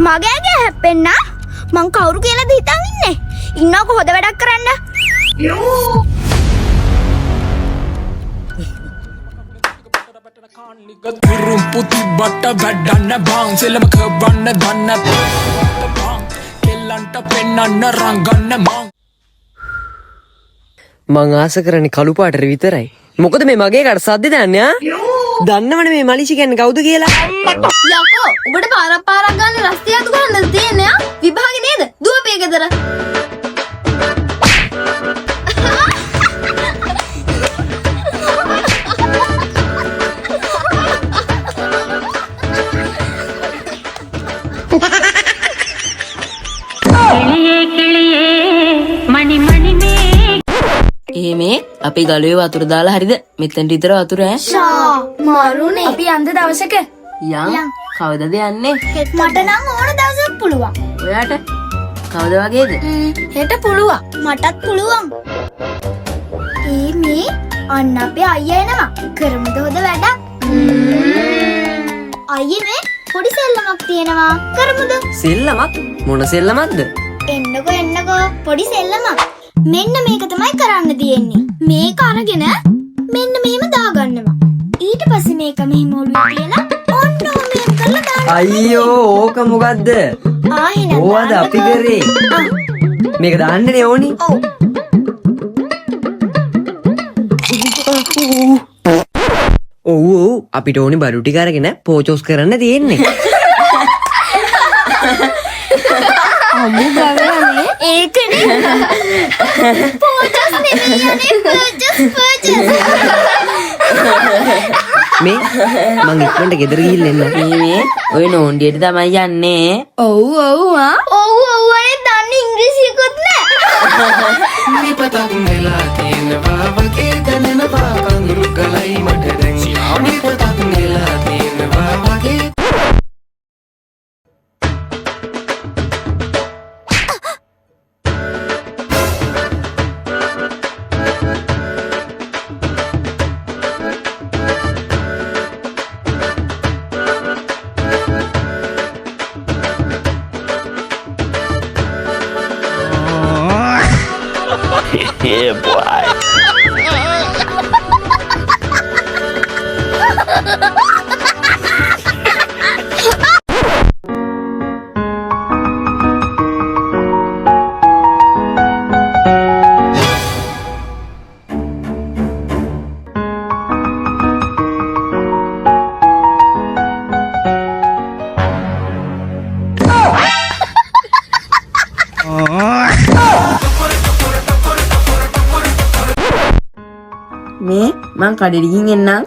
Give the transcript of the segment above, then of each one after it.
මගේ ඇඟ හැප්පෙන්න මං කවුරු කියලාද හිතන් ඉන්නේ? ඉන්නකො හොද වැඩක් කරන්න. Turun putih bata badanna bang selama kebanna danna bang kelanta pennanna ranganna mang මං ආස කරන්නේ කළු පාටට විතරයි. මොකද මේ මගේ කට සද්ද දන්නේ ආ? දන්නවනේ මේ මලිෂි කියන්නේ කවුද කියලා? යකෝ උඹට පාරක් ගන්න රස්තිය අතු කරන්නද තියෙන්නේ ආ? විභාගේ නේද? දුවපේ ගෙදර. මේ අපි ගලුවේ වතුර දාලා හරිද? මෙතෙන්ට විතර වතුර ඈ. ෂා මරුනේ. අපි යන්න දවසක යන් කවදද යන්නේ? මට නම් ඕන දවසක් පුළුවන්. ඔයාට කවද වගේද? හෙට පුළුවන්. මටත් පුළුවන්. මේ අන්න අපේ අයියා එනවා. කරමුද හොද වැඩක්? අයියේ මේ පොඩි සෙල්ලමක් තියෙනවා. කරමුද? සෙල්ලමක්? මොන සෙල්ලමක්ද? එන්නකෝ පොඩි සෙල්ලමක්. මෙන්න මේක තමයි කරන්න තියෙන්නේ. මේක අරගෙන මෙන්න මෙහෙම දාගන්නවා. ඊට පස්සේ මේක මෙහෙම ඔළුවේ තියලා ඔන්න මෙහෙම කරලා දාන්න. අයියෝ ඕක මොකද්ද? එහෙනම් ඕවද අපි කරේ? මේක දාන්නනේ ඕනි. ඔව් අපිට ඕනි බඩු ටික අරගෙන පෝචෝස් කරන්න තියෙන්නේ. අමු ගවනේ ඒකනේ පෝචස් නෙමෙයි පෝචස් මේ මං ඉක්මනට ගෙදර ගිහින් එන්න. මේ ඔය නෝන්ඩියට තමයි යන්නේ. ඔව් අනේ දන්නේ ඉංග්‍රීසියකුත් නෑ. ni patang nela tinwa wage danna ba kanguru kalai mata dang ni patang nela tinwa wage Yeah, boy. මේ මං කඩේට ගිහින් එන්නම්.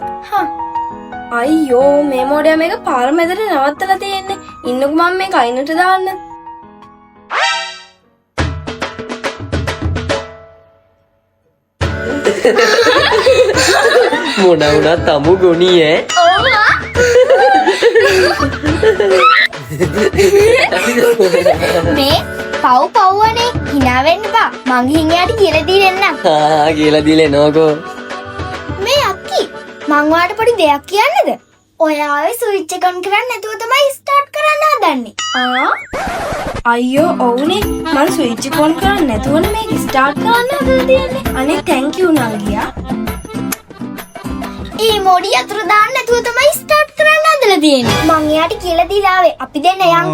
අයියෝ මේ මොඩියා මේක පාර මැදට නවත්තලා තියෙන්නේ. ඉන්නකෝ මම මේක අයිනට දාන්න. මොන වුණත් තමු ගොණි ඈ. මේ පව්වනේ hina වෙන්න බා. මං ගිහින් එයාට කියලා දීලා එන්නම්. කියලා දීලා එනවකෝ. මේ අක්කි මං ඔයාලට පොඩි දෙයක් කියන්නද? ඔයාවේ ස්විච් එක ඔන් කරන්නේ නැතුව තමයි ස්ටාර්ට් කරන්න හදන්නේ. අයියෝ ඔව්නේ මම ස්විච් එක ඔන් කරන්නේ නැතුවනේ මේක ස්ටාර්ට් කරන්න හදලා තියෙන්නේ. අනේ තැන්ක් යූ නංගියා. ඒ මොඩි අතර දාන්න නැතුව තමයි ස්ටාර්ට් කරන්න හදලා තියෙන්නේ. මං එයාට කියලා දීලා ආවේ. අපි දෙන්න යන්.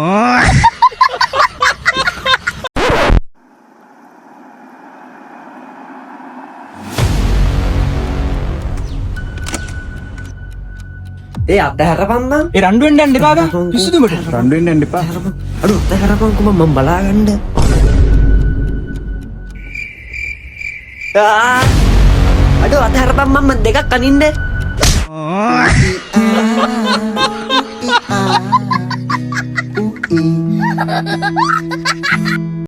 ඒ අතහැරපන් බං. ඒ රණ්ඩු වෙන්න යන්න එපා බං. පිස්සුද උඹට? රණ්ඩු වෙන්න යන්න එපා. අඩු අතහැරපන්කෝ මම බලාගන්න. අඩු අතහැරපන් මම දෙකක් අනින්න.